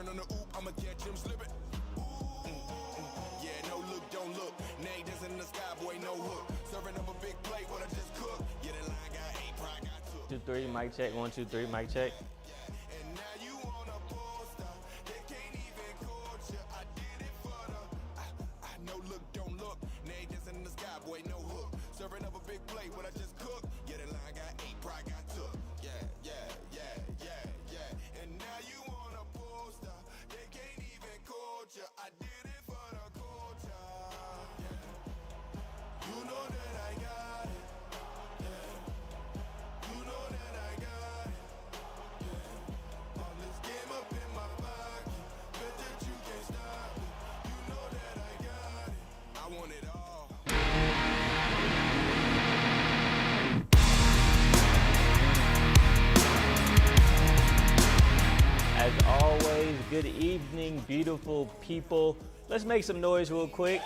turn on the oop, I'ma catch him slipping. Yeah, no look, don't look. Nay, this in the sky, boy, no hook. Serving up a big plate, what I just cooked. Yeah, that line got 8, pride got 2. 2, 3, mic check. 1, 2, 3, mic check. And now you on a poster. They can't even coach you. I did it for the. I no look, don't look. Nay, this in the sky, boy, no hook. Serving up a big plate, what I just cooked. Yeah, that line got 8, pride got 2. And now you on a poster. They can't even coach you. I did it for the culture. You know that I got it. You know that I got it. All this game up in my pocket. Bet that you can't stop me. You know that I got it. I want it all. As always, good evening, beautiful people. Let's make some noise real quick.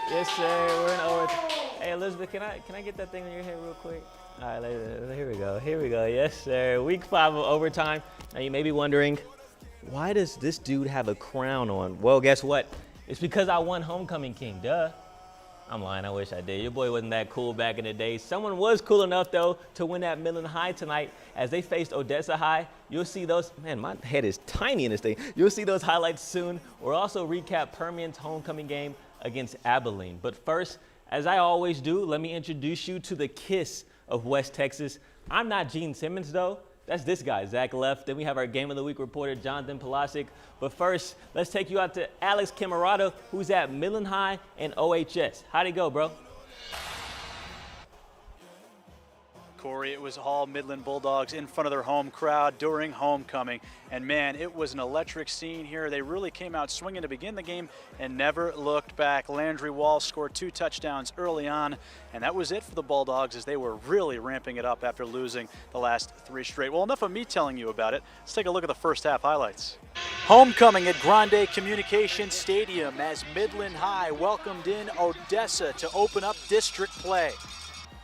Yes, sir. We're in overtime. Hey, Elizabeth, can I get that thing on your head real quick? All right, here we go. Here we go. Yes, sir. Week 5 of overtime. Now, you may be wondering, why does this dude have a crown on? Well, guess what? It's because I won Homecoming King, duh. I'm lying, I wish I did. Your boy wasn't that cool back in the day. Someone was cool enough, though, to win at Midland High tonight as they faced ODESSA High. You'll see those, man, my head is tiny in this thing. You'll see those highlights soon. We'll also recap Permian's homecoming game against Abilene. But first, as I always do, let me introduce you to the kiss of West Texas. I'm not Gene Simmons, though. That's this guy, Zach Left. Then we have our Game of the Week reporter, Jonathan Polasic. But first, let's take you out to Alex Camarado, who's at Midland High and OHS. How'd it go, bro? Corey, it was all Midland Bulldogs in front of their home crowd during homecoming. And man, it was an electric scene here. They really came out swinging to begin the game and never looked back. Landry Wall scored 2 touchdowns early on, and that was it for the Bulldogs as they were really ramping it up after losing the last 3 straight. Well, enough of me telling you about it. Let's take a look at the first half highlights. Homecoming at Grande Communication Stadium as Midland High welcomed in ODESSA to open up district play.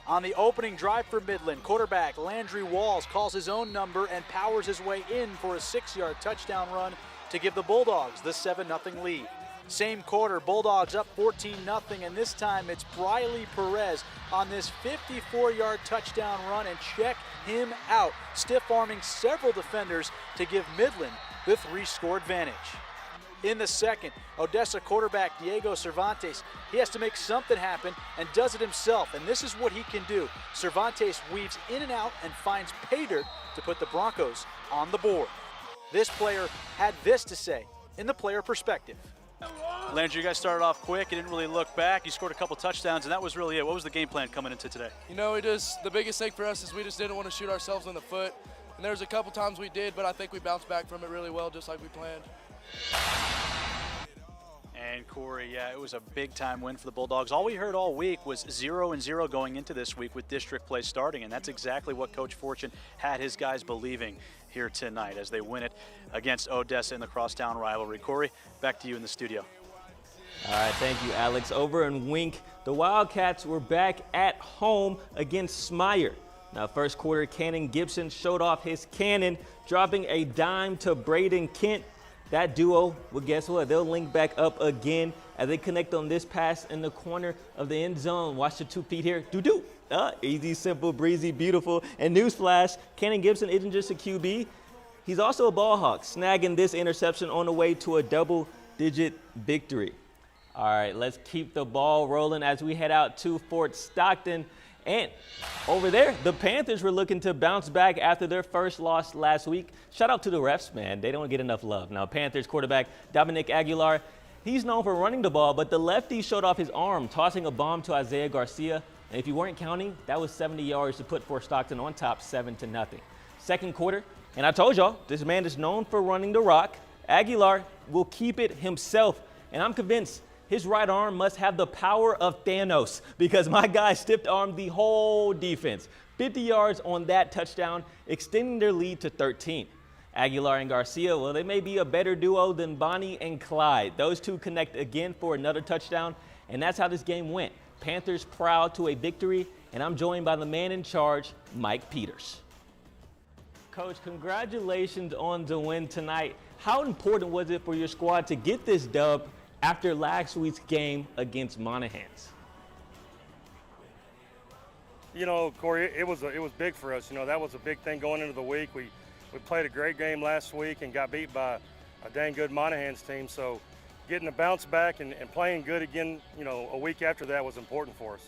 On the opening drive for Midland, quarterback Landry Walls calls his own number and powers his way in for a 6-yard touchdown run to give the Bulldogs the 7-0 lead. Same quarter, Bulldogs up 14-0, and this time it's Briley Perez on this 54-yard touchdown run, and check him out, stiff-arming several defenders to give Midland the 3-score advantage. In the second, ODESSA quarterback Diego Cervantes, he has to make something happen and does it himself, and this is what he can do. Cervantes weaves in and out and finds pay dirt to put the Broncos on the board. This player had this to say in the player perspective. Landry, you guys started off quick. You didn't really look back. You scored a couple touchdowns, and that was really it. What was the game plan coming into today? You know, the biggest thing for us is we just didn't want to shoot ourselves in the foot. And there was a couple times we did, but I think we bounced back from it really well, just like we planned. And Corey, yeah, it was a big-time win for the Bulldogs. All we heard all week was 0-0 going into this week with district play starting, and that's exactly what Coach Fortune had his guys believing here tonight as they win it against ODESSA in the crosstown rivalry. Corey, back to you in the studio. All right, thank you, Alex. Over in Wink, the Wildcats were back at home against Smyer. Now, first quarter, Cannon Gibson showed off his cannon, dropping a dime to Braden Kent. That duo, well, guess what? They'll link back up again as they connect on this pass in the corner of the end zone. Watch the 2 feet here. Doo-doo. Easy, simple, breezy, beautiful. And newsflash, Cannon Gibson isn't just a QB. He's also a ball hawk, snagging this interception on the way to a double-digit victory. All right, let's keep the ball rolling as we head out to Fort Stockton. And over there, the Panthers were looking to bounce back after their first loss last week. Shout out to the refs, man. They don't get enough love. Now, Panthers quarterback Dominic Aguilar, he's known for running the ball, but the lefty showed off his arm, tossing a bomb to Isaiah Garcia. And if you weren't counting, that was 70 yards to put Fort Stockton on top 7-0. Second quarter, and I told y'all, this man is known for running the rock. Aguilar will keep it himself, and I'm convinced his right arm must have the power of Thanos because my guy stiff-armed the whole defense. 50 yards on that touchdown, extending their lead to 13. Aguilar and Garcia, well, they may be a better duo than Bonnie and Clyde. Those two connect again for another touchdown, and that's how this game went. Panthers proud to a victory, and I'm joined by the man in charge, Mike Peters. Coach, congratulations on the win tonight. How important was it for your squad to get this dub after last week's game against Monahans? You know, Corey, it was big for us. You know, that was a big thing going into the week. We played a great game last week and got beat by a dang good Monahans team. So getting a bounce back and playing good again, you know, a week after that was important for us.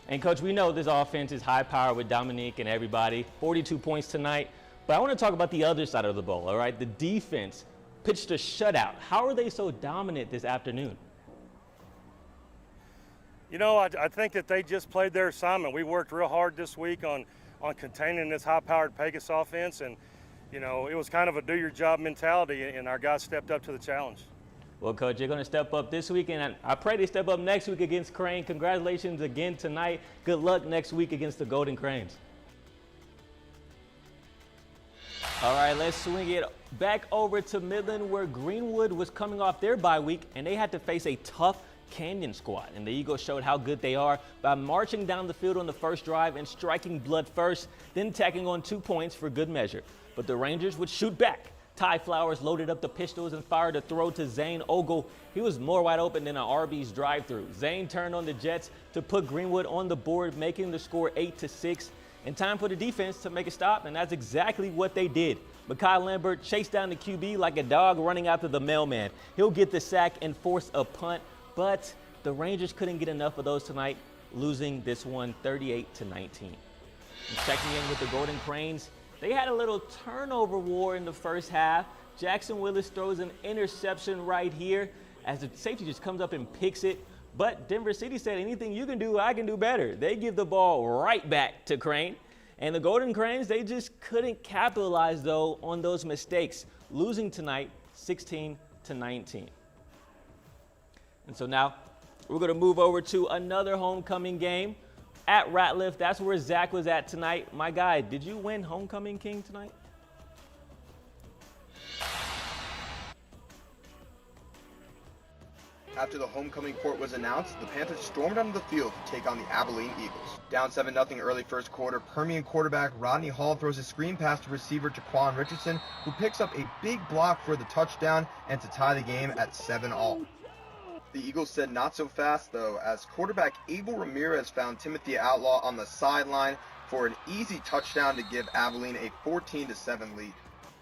And Coach, we know this offense is high power with Dominique and everybody. 42 points tonight. But I want to talk about the other side of the ball, all right? The defense pitched a shutout. How are they so dominant this afternoon? You know, I think that they just played their assignment. We worked real hard this week on containing this high-powered PECOS offense, and, you know, it was kind of a do-your-job mentality, and our guys stepped up to the challenge. Well, Coach, you're going to step up this week, and I pray they step up next week against Crane. Congratulations again tonight. Good luck next week against the Golden Cranes. All right, let's swing it back over to Midland, where Greenwood was coming off their bye week, and they had to face a tough Canyon squad. And the Eagles showed how good they are by marching down the field on the first drive and striking blood first, then tacking on 2 points for good measure. But the Rangers would shoot back. Ty Flowers loaded up the pistols and fired a throw to Zane Ogle. He was more wide open than an Arby's drive-through. Zane turned on the Jets to put Greenwood on the board, making the score 8-6. And time for the defense to make a stop, and that's exactly what they did. Mekhi Lambert chased down the QB like a dog running after the mailman. He'll get the sack and force a punt, but the Rangers couldn't get enough of those tonight, losing this one 38-19. And checking in with the Golden Cranes, they had a little turnover war in the first half. Jackson Willis throws an interception right here as the safety just comes up and picks it. But Denver City said, anything you can do, I can do better. They give the ball right back to Crane. And the Golden Cranes, they just couldn't capitalize, though, on those mistakes, losing tonight 16-19. And so now we're going to move over to another homecoming game at Ratliff. That's where Zach was at tonight. My guy, did you win Homecoming King tonight? After the homecoming court was announced, the Panthers stormed onto the field to take on the Abilene Eagles. Down 7-0 early first quarter, Permian quarterback Rodney Hall throws a screen pass to receiver Jaquan Richardson, who picks up a big block for the touchdown and to tie the game at 7-all. The Eagles said not so fast, though, as quarterback Abel Ramirez found Timothy Outlaw on the sideline for an easy touchdown to give Abilene a 14-7 lead.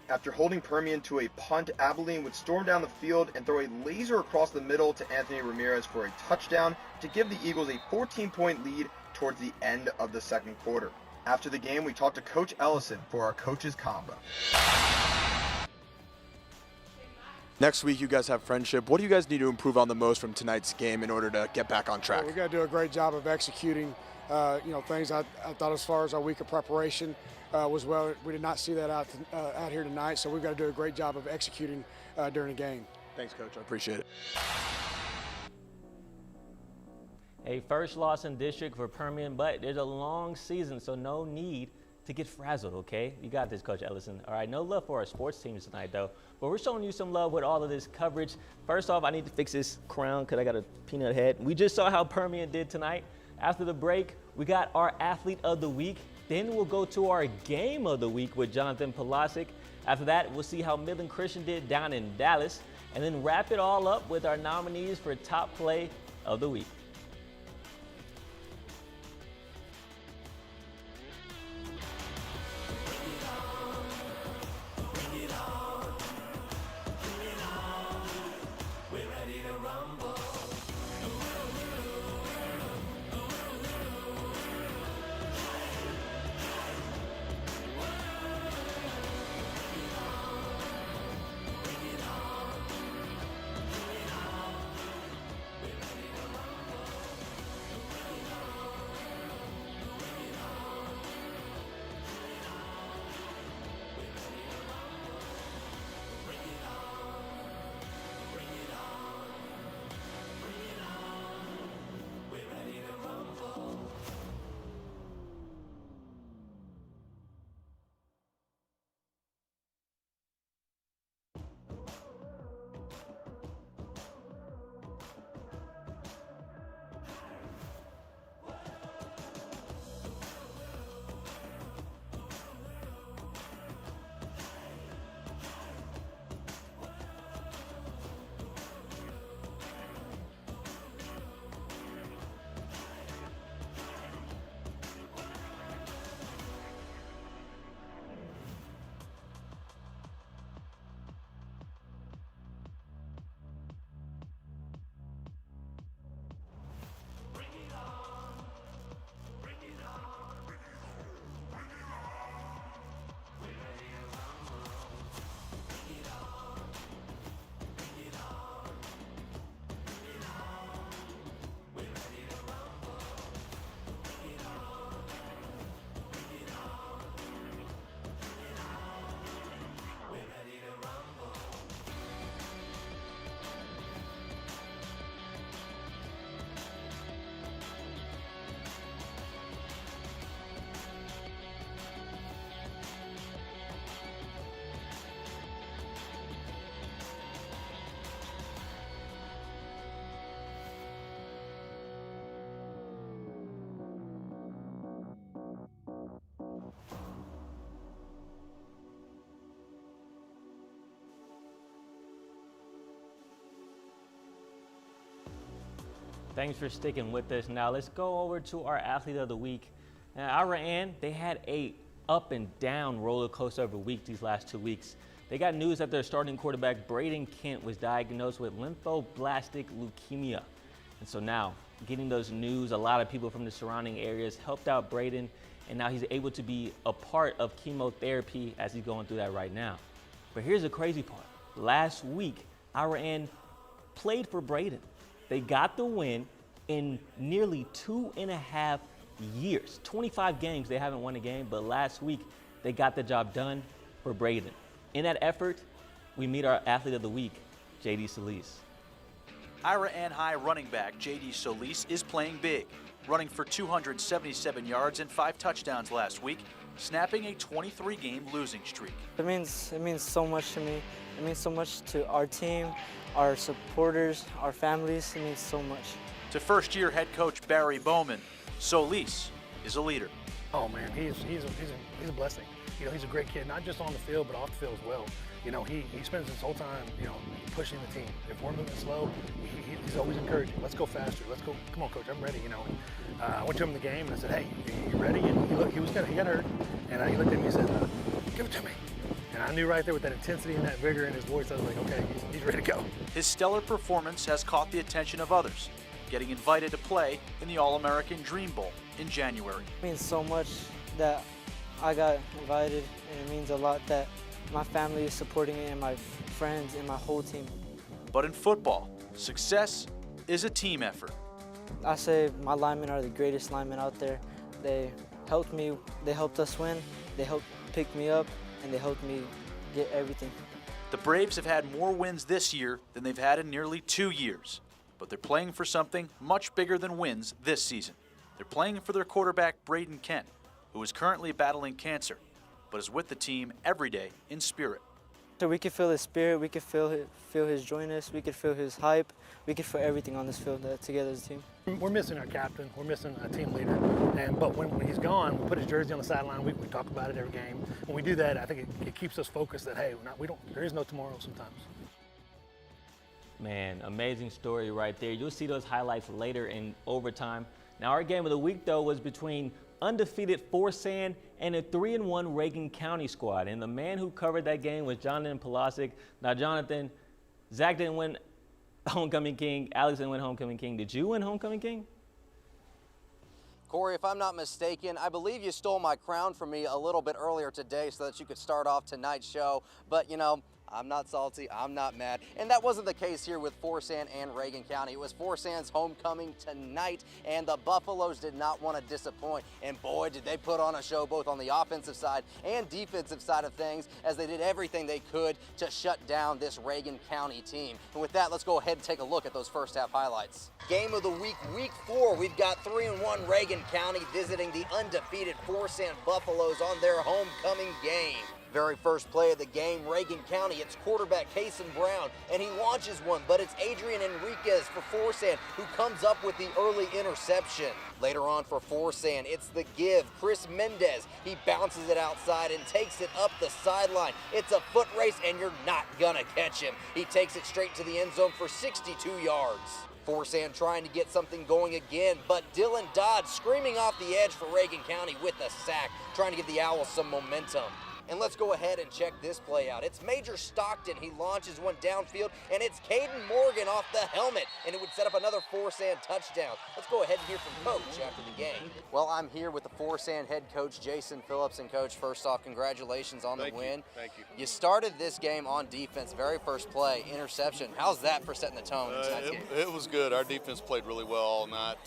After holding Permian to a punt, Abilene would storm down the field and throw a laser across the middle to Anthony Ramirez for a touchdown to give the Eagles a 14-point lead towards the end of the second quarter. After the game, we talked to Coach Ellison for our Coaches Combo. Next week, you guys have friendship. What do you guys need to improve on the most from tonight's game in order to get back on track? We got to do a great job of executing, things. I thought as far as our week of preparation was well. We did not see that out here tonight, so we've got to do a great job of executing during the game. Thanks, Coach. I appreciate it. A first loss in district for Permian, but there's a long season, so no need to get frazzled, okay? You got this, Coach Ellison. All right, no love for our sports teams tonight, though. But we're showing you some love with all of this coverage. First off, I need to fix this crown because I got a peanut head. We just saw how Permian did tonight. After the break, we got our Athlete of the Week. Then we'll go to our Game of the Week with Jonathan Polasic. After that, we'll see how Midland Christian did down in Dallas. And then wrap it all up with our nominees for Top Play of the Week. Thanks for sticking with us. Now let's go over to our athlete of the week. Now, IRAAN, they had a up and down roller coaster of a week these last 2 weeks. They got news that their starting quarterback, Braden Kent, was diagnosed with lymphoblastic leukemia. And so now, getting those news, a lot of people from the surrounding areas helped out Braden, and now he's able to be a part of chemotherapy as he's going through that right now. But here's the crazy part. Last week, IRAAN played for Braden. They got the win in nearly 2.5 years. 25 games, they haven't won a game, but last week, they got the job done for Braden. In that effort, we meet our athlete of the week, J.D. Solis. IRAAN High running back J.D. Solis is playing big, running for 277 yards and 5 touchdowns last week, snapping a 23-game losing streak. It means so much to me. It means so much to our team, our supporters, our families. It means so much. To first-year head coach Barry Bowman, Solis is a leader. Oh man, he's a blessing. You know, he's a great kid, not just on the field, but off the field as well. You know, he spends his whole time, you know, pushing the team. If we're moving slow, he's always encouraging. Let's go faster. Let's go. Come on, coach, I'm ready. You know. I went to him in the game and I said, hey, you ready? And he got hurt, and he looked at me and said, give it to me. And I knew right there with that intensity and that vigor in his voice, I was like, okay, he's ready to go. His stellar performance has caught the attention of others, getting invited to play in the All-American Dream Bowl in January. It means so much that I got invited, and it means a lot that my family is supporting it and my friends and my whole team. But in football, success is a team effort. I say my linemen are the greatest linemen out there. They helped me, they helped us win, they helped pick me up, and they helped me get everything. The Braves have had more wins this year than they've had in nearly 2 years, but they're playing for something much bigger than wins this season. They're playing for their quarterback, Braden Kent, who is currently battling cancer, but is with the team every day in spirit. So we could feel his spirit, we could feel his joyness, we could feel his hype, we could feel everything on this field together as a team. We're missing our captain, we're missing a team leader, but when he's gone, we put his jersey on the sideline, we talk about it every game. When we do that, I think it keeps us focused that, hey, there is no tomorrow sometimes. Man, amazing story right there. You'll see those highlights later in overtime. Now, our game of the week, though, was between undefeated FORSAN and a 3-1 Reagan County squad. And the man who covered that game was Jonathan Polasic. Now, Jonathan, Zach didn't win Homecoming King. Alex didn't win Homecoming King. Did you win Homecoming King? Corey, if I'm not mistaken, I believe you stole my crown from me a little bit earlier today so that you could start off tonight's show. But, you know, I'm not salty, I'm not mad. And that wasn't the case here with FORSAN and Reagan County. It was FORSAN's homecoming tonight, and the Buffaloes did not want to disappoint. And boy, did they put on a show both on the offensive side and defensive side of things, as they did everything they could to shut down this Reagan County team. And with that, let's go ahead and take a look at those first half highlights. Game of the week, week 4, we've got 3-1 Reagan County visiting the undefeated FORSAN Buffaloes on their homecoming game. Very first play of the game, Reagan County, it's quarterback Cason Brown, and he launches one, but it's Adrian Enriquez for FORSAN who comes up with the early interception. Later on for FORSAN, it's the give, Chris Mendez. He bounces it outside and takes it up the sideline. It's a foot race, and you're not gonna catch him. He takes it straight to the end zone for 62 yards. FORSAN trying to get something going again, but Dylan Dodd screaming off the edge for Reagan County with a sack, trying to give the Owls some momentum. And let's go ahead and check this play out. It's Major Stockton. He launches one downfield, and it's Caden Morgan off the helmet, and it would set up another FORSAN touchdown. Let's go ahead and hear from Coach after the game. Well, I'm here with the FORSAN head coach, Jason Phillips. And Coach, first off, congratulations on the win. Thank you. You started this game on defense, very first play, interception. How's that for setting the tone in tonight's game? It was good. Our defense played really well all night.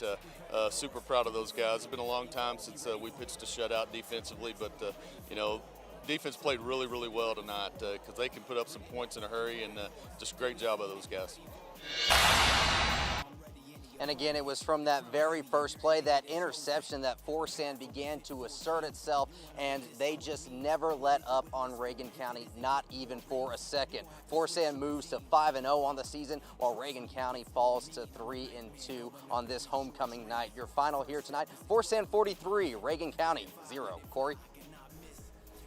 Super proud of those guys. It's been a long time since we pitched a shutout defensively, but, you know, defense played really, really well tonight because they can put up some points in a hurry, and just a great job of those guys. And again, it was from that very first play, that interception, that FORSAN began to assert itself, and they just never let up on Reagan County, not even for a second. FORSAN moves to 5-0 on the season, while Reagan County falls to 3-2 on this homecoming night. Your final here tonight, FORSAN 43, Reagan County 0. Corey?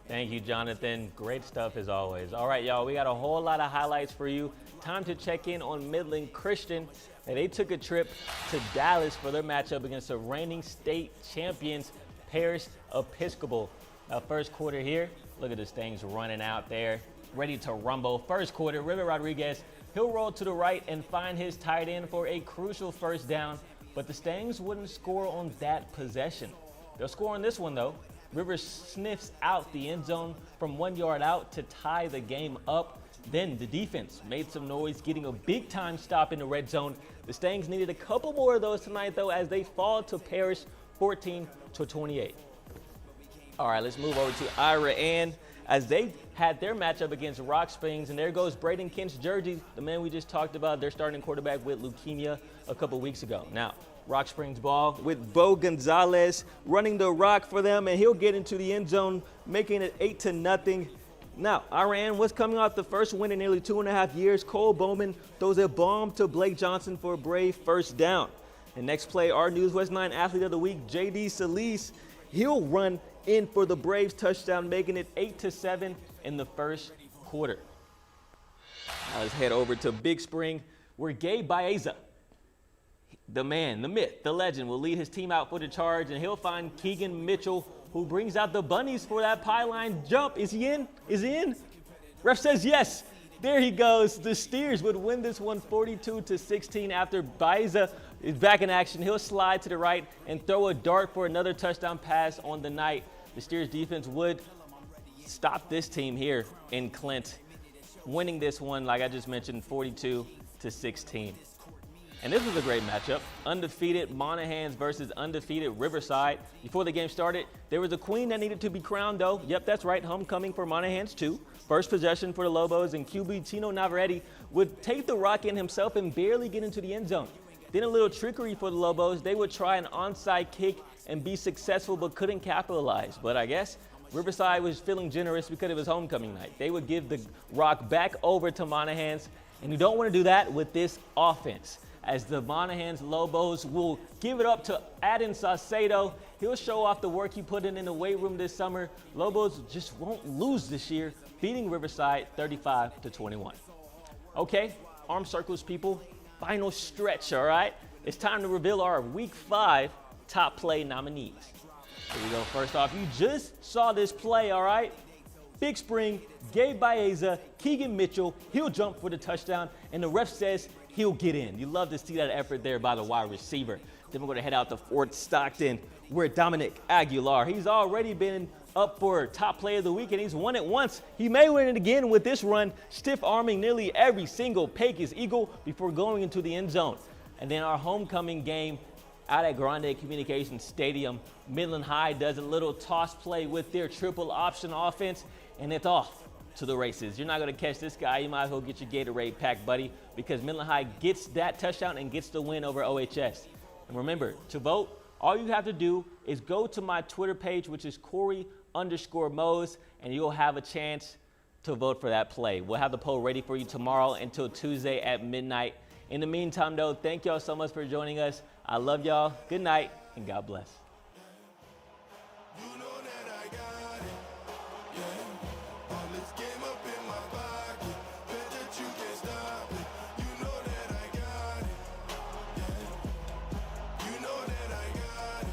Thank you, Jonathan. Great stuff as always. All right, y'all, we got a whole lot of highlights for you. time to check in on Midland Christian. And they took a trip to Dallas for their matchup against the reigning state champions, PARISH Episcopal. Now, first quarter here, look at this thing's running out there, ready to rumble. First quarter, River Rodriguez, he'll roll to the right and find his tight end for a crucial first down, but the Stangs wouldn't score on that possession. They'll score on this one, though. Rivers sniffs out the end zone from 1 yard out to tie the game up. Then the defense made some noise, getting a big-time stop in the red zone. The Stangs needed a couple more of those tonight, though, as they fall to PARISH 14-28. All right, let's move over to IRAAN as they had their matchup against ROCKSPRINGS, and there goes Braden Kent's jersey, the man we just talked about, their starting quarterback with leukemia a couple weeks ago. Now, ROCKSPRINGS ball with Bo Gonzalez running the rock for them, and he'll get into the end zone, making it 8-0. Now, IRAAN was coming off the first win in nearly 2.5 years. Cole Bowman throws a bomb to Blake Johnson for a brave first down. And next play, our News West 9 Athlete of the Week, J.D. Solis, he'll run in for the Braves touchdown, making it 8-7 in the first quarter. Now let's head over to Big Spring, where Gabe Baeza, the man, the myth, the legend, will lead his team out for the charge, and he'll find Keegan Mitchell, who brings out the bunnies for that pylon jump. Is he in? Is he in? Ref says yes. There he goes. The Steers would win this one 42-16 after Baeza is back in action. He'll slide to the right and throw a dart for another touchdown pass on the night. The Steers defense would stop this team here in CLINT, winning this one, like I just mentioned, 42-16. And this was a great matchup. Undefeated Monahans versus undefeated Riverside. Before the game started, there was a queen that needed to be crowned, though. Yep, that's right, homecoming for Monahans too. First possession for the Lobos, and QB Tino Navarrete would take the rock in himself and barely get into the end zone. Then a little trickery for the Lobos. They would try an onside kick and be successful, but couldn't capitalize. But I guess Riverside was feeling generous because it was homecoming night. They would give the rock back over to Monahans, and you don't want to do that with this offense, as the Monahans Lobos will give it up to Adin Saucedo. He'll show off the work he put in the weight room this summer. Lobos just won't lose this year, beating Riverside 35-21. Okay, arm circles, people. Final stretch, all right? It's time to reveal our Week 5 top play nominees. Here we go. First off, you just saw this play, all right? Big Spring, Gabe Baeza, Keegan Mitchell, he'll jump for the touchdown, and the ref says he'll get in. You love to see that effort there by the wide receiver. Then we're going to head out to Fort Stockton, where Dominic Aguilar, he's already been up for top play of the week, and he's won it once. He may win it again with this run, stiff arming nearly every single Pecos Eagle before going into the end zone. And then our homecoming game out at Grande Communications Stadium, Midland High does a little toss play with their triple option offense, and it's off to the races. You're not going to catch this guy. You might as well get your Gatorade pack, buddy, because Midland High gets that touchdown and gets the win over OHS. And remember, to vote, all you have to do is go to my Twitter page, which is Corey_Mose, and you'll have a chance to vote for that play. We'll have the poll ready for you tomorrow until Tuesday at midnight. In the meantime, though, thank y'all so much for joining us. I love y'all. Good night, and God bless.